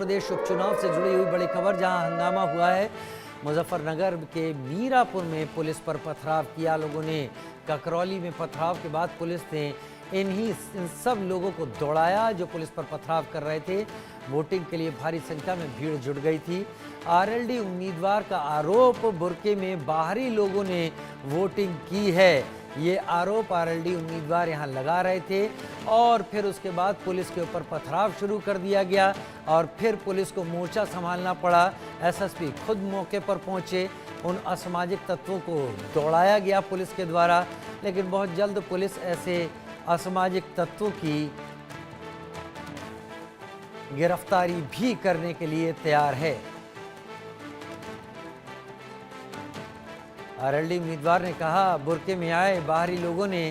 प्रदेश उपचुनाव से जुड़ी हुई बड़ी खबर, जहां हंगामा हुआ है। मुजफ्फरनगर के मीरापुर में पुलिस पर पथराव किया लोगों ने। ककरौली में पथराव के बाद पुलिस ने इन सब लोगों को दौड़ाया जो पुलिस पर पथराव कर रहे थे। वोटिंग के लिए भारी संख्या में भीड़ जुट गई थी। आरएलडी उम्मीदवार का आरोप, बुर्के में बाहरी लोगों ने वोटिंग की है। ये आरोप आरएलडी उम्मीदवार यहां लगा रहे थे और फिर उसके बाद पुलिस के ऊपर पथराव शुरू कर दिया गया और फिर पुलिस को मोर्चा संभालना पड़ा। एसएसपी खुद मौके पर पहुंचे, उन असामाजिक तत्वों को दौड़ाया गया पुलिस के द्वारा, लेकिन बहुत जल्द पुलिस ऐसे असामाजिक तत्वों की गिरफ्तारी भी करने के लिए तैयार है। आरएलडी उम्मीदवार ने कहा, बुर्के में आए बाहरी लोगों ने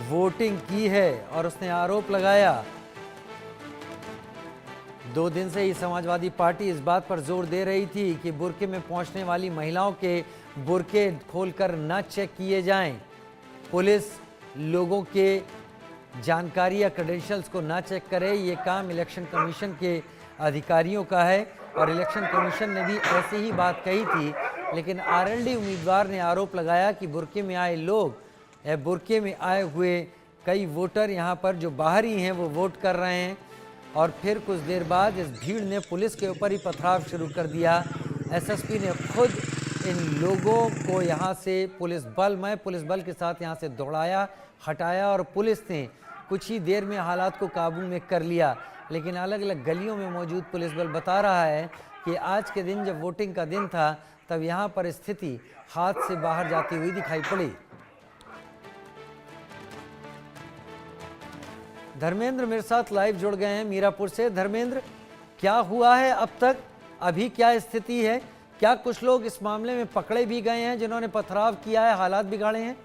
वोटिंग की है और उसने आरोप लगाया। 2 दिन से ही समाजवादी पार्टी इस बात पर जोर दे रही थी कि बुर्के में पहुंचने वाली महिलाओं के बुर्के खोलकर न चेक किए जाएं। पुलिस लोगों के जानकारी या क्रेडेंशियल्स को ना चेक करे, ये काम इलेक्शन कमीशन के अधिकारियों का है और इलेक्शन कमीशन ने भी ऐसी ही बात कही थी। लेकिन आरएलडी उम्मीदवार ने आरोप लगाया कि बुर्के में आए लोग, बुर्के में आए हुए कई वोटर यहाँ पर जो बाहरी हैं वो वोट कर रहे हैं। और फिर कुछ देर बाद इस भीड़ ने पुलिस के ऊपर ही पथराव शुरू कर दिया। एसएसपी ने खुद इन लोगों को यहाँ से पुलिस बल के साथ यहाँ से दौड़ाया, हटाया और पुलिस ने कुछ ही देर में हालात को काबू में कर लिया। लेकिन अलग अलग गलियों में मौजूद पुलिस बल बता रहा है कि आज के दिन जब वोटिंग का दिन था तब यहाँ पर स्थिति हाथ से बाहर जाती हुई दिखाई पड़ी। धर्मेंद्र मेरे साथ लाइव जुड़ गए हैं मीरापुर से। धर्मेंद्र, क्या हुआ है अब तक, अभी क्या स्थिति है? क्या कुछ लोग इस मामले में पकड़े भी गए हैं जिन्होंने पथराव किया है, हालात बिगाड़े हैं?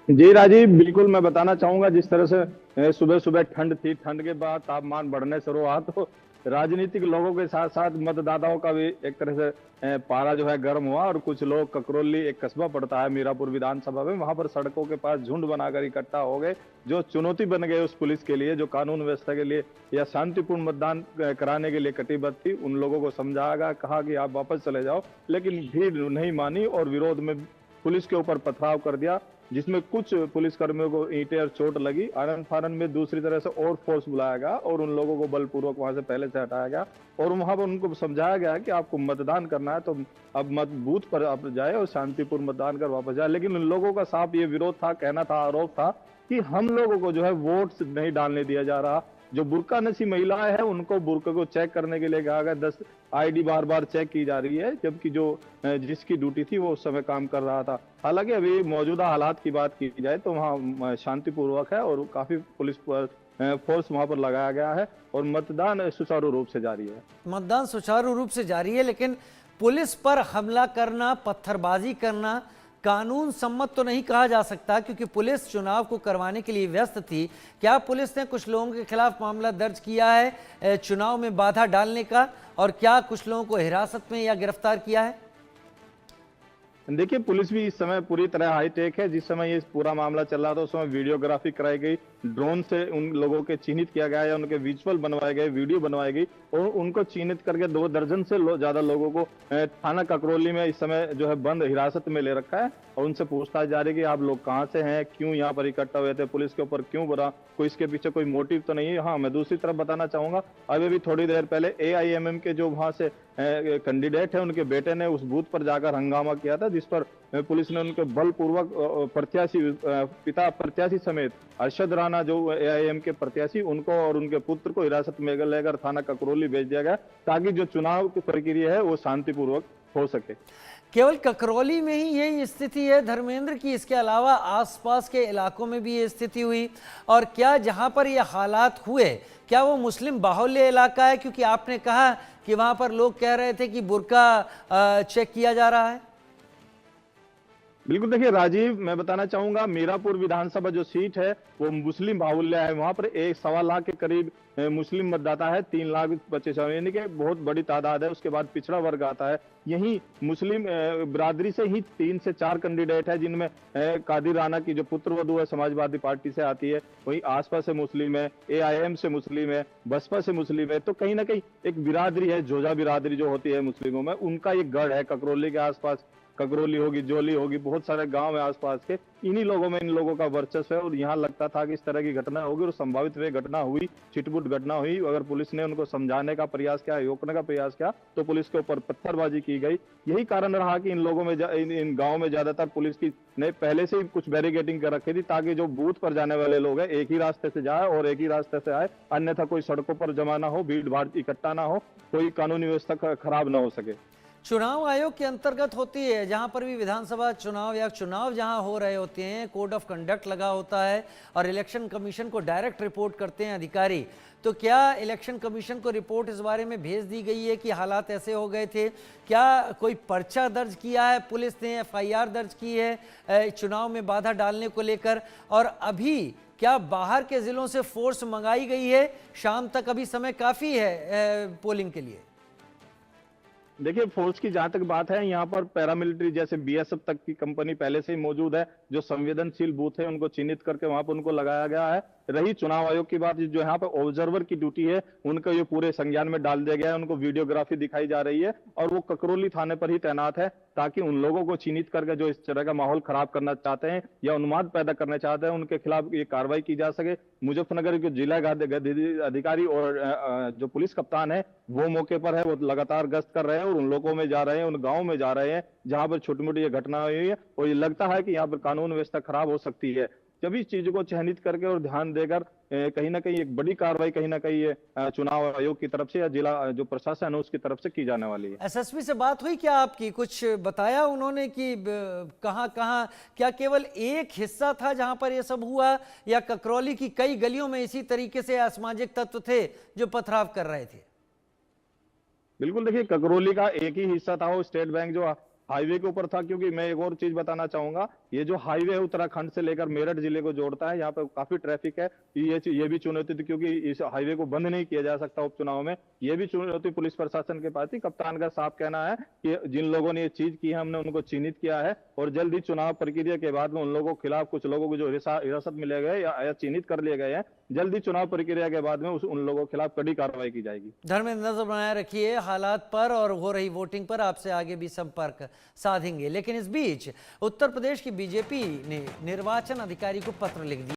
जी राजीव, बिल्कुल मैं बताना चाहूंगा, जिस तरह से सुबह सुबह ठंड थी, ठंड के बाद तापमान बढ़ने शुरू हुआ, तो राजनीतिक लोगों के साथ साथ मतदाताओं का भी एक तरह से पारा जो है गर्म हुआ। और कुछ लोग, ककरौली एक कस्बा पड़ता है मीरापुर विधानसभा में, वहां पर सड़कों के पास झुंड बनाकर इकट्ठा हो गए, जो चुनौती बन गए उस पुलिस के लिए जो कानून व्यवस्था के लिए या शांतिपूर्ण मतदान कराने के लिए कटिबद्ध थी। उन लोगों को समझाया गया, कहा कि आप वापस चले जाओ, लेकिन भीड़ नहीं मानी और विरोध में पुलिस के ऊपर पथराव कर दिया, जिसमें कुछ पुलिसकर्मियों को ईंटें और चोट लगी। आनंद फानन में दूसरी तरह से और फोर्स बुलाया गया और उन लोगों को बलपूर्वक वहां से पहले से हटाया गया और वहां पर उनको समझाया गया कि आपको मतदान करना है तो अब मत बूथ पर आप जाए और शांतिपूर्ण मतदान कर वापस जाए। लेकिन उन लोगों का साफ ये विरोध था, कहना था, आरोप था कि हम लोगों को जो है वोट नहीं डालने दिया जा रहा। जो बुर्का नशी महिलाएं हैं उनको बुर्का को चेक करने के लिए कहा गया, 10 आईडी बार बार चेक की जा रही है, जबकि जो जिसकी ड्यूटी थी वो उस समय काम कर रहा था। हालांकि अभी मौजूदा हालात की बात की जाए तो वहाँ शांतिपूर्वक है और काफी पुलिस फोर्स वहां पर लगाया गया है और मतदान सुचारू रूप से जारी है। मतदान सुचारू रूप से जारी है, लेकिन पुलिस पर हमला करना, पत्थरबाजी करना कानून सम्मत तो नहीं कहा जा सकता, क्योंकि पुलिस चुनाव को करवाने के लिए व्यस्त थी। क्या पुलिस ने कुछ लोगों के खिलाफ मामला दर्ज किया है चुनाव में बाधा डालने का, और क्या कुछ लोगों को हिरासत में या गिरफ्तार किया है? देखिए, पुलिस भी इस समय पूरी तरह हाईटेक है। जिस समय ये पूरा मामला चल रहा था उस समय वीडियोग्राफी कराई गई, ड्रोन से उन लोगों के चिन्हित किया गया या उनके विजुअल बनवाए गए, वीडियो बनवाई गई और उनको चिन्हित करके 2 दर्जन से ज्यादा लोगों को थाना ककरौली में इस समय जो है बंद हिरासत में ले रखा है और उनसे पूछताछ जारी की, आप लोग कहाँ से हैं, क्यों यहाँ पर इकट्ठा हुए थे, पुलिस के ऊपर क्यों बना, कोई इसके पीछे कोई मोटिव तो नहीं है। हाँ, मैं दूसरी तरफ बताना चाहूंगा, अभी भी थोड़ी देर पहले AIMM के जो वहां से कैंडिडेट है उनके बेटे ने उस बूथ पर जाकर हंगामा किया था, जिस पर पुलिस ने उनके बलपूर्वक पिता प्रत्याशी समेत अरशद राणा जो AIM के प्रत्याशी, उनको और उनके पुत्र को हिरासत में लेकर थाना ककरौली भेज दिया गया ताकि जो चुनाव की प्रक्रिया है वो शांतिपूर्वक हो सके। केवल ककरौली में ही यही स्थिति है धर्मेंद्र की, इसके अलावा आसपास के इलाकों में भी ये स्थिति हुई? और क्या जहां पर ये हालात हुए क्या वो मुस्लिम बाहुल्य इलाका है? क्योंकि आपने कहा कि वहां पर लोग कह रहे थे कि बुर्का चेक किया जा रहा है। बिल्कुल, देखिए राजीव, मैं बताना चाहूंगा मीरापुर विधानसभा जो सीट है वो मुस्लिम बाहुल्य है। वहां पर 1.25 लाख के करीब मुस्लिम मतदाता है, 3,25,000 यानी कि बहुत बड़ी तादाद है। उसके बाद पिछड़ा वर्ग आता है। यही मुस्लिम बिरादरी से ही 3 से 4 कैंडिडेट है, जिनमें कादिर राना की जो पुत्र वधू है समाजवादी पार्टी से आती है, वही आसपा से मुस्लिम है, AIM से मुस्लिम है, बसपा से मुस्लिम है। तो कहीं ना कहीं एक बिरादरी है, जोजा बिरादरी जो होती है मुस्लिमों में, उनका एक गढ़ है ककरौली के आसपास। ककरौली होगी, जोली होगी, बहुत सारे गांव है आसपास के, इन्हीं लोगों में इन लोगों का वर्चस्व है। और यहाँ लगता था कि इस तरह की घटना होगी, और संभावित वे घटना हुई, छिटपुट घटना हुई। अगर पुलिस ने उनको समझाने का प्रयास किया, रोकने का प्रयास किया, तो पुलिस के ऊपर पत्थरबाजी की गई। यही कारण रहा कि इन लोगों में इन गाँव में ज्यादातर पुलिस की ने पहले से ही कुछ बैरिकेडिंग कर रखी थी, ताकि जो बूथ पर जाने वाले लोग हैं एक ही रास्ते से जाए और एक ही रास्ते से आए, अन्यथा कोई सड़कों पर जमा ना हो, भीड़ भाड़ इकट्ठा ना हो, कोई कानूनी व्यवस्था खराब ना हो सके। चुनाव आयोग के अंतर्गत होती है, जहां पर भी विधानसभा चुनाव या चुनाव जहां हो रहे होते हैं, कोड ऑफ कंडक्ट लगा होता है और इलेक्शन कमीशन को डायरेक्ट रिपोर्ट करते हैं अधिकारी। तो क्या इलेक्शन कमीशन को रिपोर्ट इस बारे में भेज दी गई है कि हालात ऐसे हो गए थे? क्या कोई पर्चा दर्ज किया है पुलिस ने, FIR दर्ज की है चुनाव में बाधा डालने को लेकर? और अभी क्या बाहर के जिलों से फोर्स मंगाई गई है? शाम तक अभी समय काफी है पोलिंग के लिए। देखिए, फोर्स की जहां तक बात है, यहाँ पर पैरामिलिट्री जैसे BSF तक की कंपनी पहले से ही मौजूद है। जो संवेदनशील बूथ है उनको चिन्हित करके वहां पर उनको लगाया गया है। रही चुनाव आयोग की बात, जो यहाँ पे ऑब्जर्वर की ड्यूटी है, उनको ये पूरे संज्ञान में डाल दिया गया है। उनको वीडियोग्राफी दिखाई जा रही है और वो ककरौली थाने पर ही तैनात है, ताकि उन लोगों को चिन्हित करके जो इस तरह का माहौल खराब करना चाहते हैं या उन्माद पैदा करना चाहते हैं, उनके खिलाफ ये कार्रवाई की जा सके। मुजफ्फरनगर के जिला अधिकारी और जो पुलिस कप्तान है वो मौके पर है, वो लगातार गश्त कर रहे हैं और उन लोगों में जा रहे हैं, उन गाँव में जा रहे हैं जहां पर छोटी मोटी ये घटना हुई है और ये लगता है कि यहाँ पर कानून व्यवस्था खराब हो सकती है। जब इस चीज को चिन्हित करके और ध्यान देकर कहीं ना कहीं एक बड़ी कार्रवाई कहीं ना कहीं ये चुनाव आयोग की तरफ से या जिला जो प्रशासन है उसकी तरफ से की जाने वाली है। SSP से बात हुई क्या आपकी? कुछ बताया उन्होंने कि कहां कहां, क्या केवल एक हिस्सा था जहां पर यह सब हुआ, या ककरौली की कई गलियों में इसी तरीके से असामाजिक तत्व थे जो पथराव कर रहे थे? बिल्कुल, देखिए ककरौली का एक ही हिस्सा था वो स्टेट बैंक जो हाईवे के ऊपर था। क्योंकि मैं एक और चीज बताना चाहूंगा, ये जो हाईवे है उत्तराखंड से लेकर मेरठ जिले को जोड़ता है, यहाँ पे काफी ट्रैफिक है। ये भी चुनौती थी, क्योंकि इस हाईवे को बंद नहीं किया जा सकता उपचुनाव में। ये भी चुनौती पुलिस प्रशासन के पास थी। कप्तान का साफ कहना है कि जिन लोगों ने ये चीज की है, हमने उनको चिन्हित किया है और जल्द ही चुनाव प्रक्रिया के बाद में उन लोगों के खिलाफ, कुछ लोगों को जो हिरासत में ले गए या चिन्हित कर लिए गए हैं, जल्द ही चुनाव प्रक्रिया के बाद में उन लोगों के खिलाफ कड़ी कार्रवाई की जाएगी। धर्मेंद्र, नजर बनाए रखिए हालात पर और हो रही वोटिंग पर, आपसे आगे भी संपर्क साधेंगे। लेकिन इस बीच उत्तर प्रदेश की बीजेपी ने निर्वाचन अधिकारी को पत्र लिख दिया।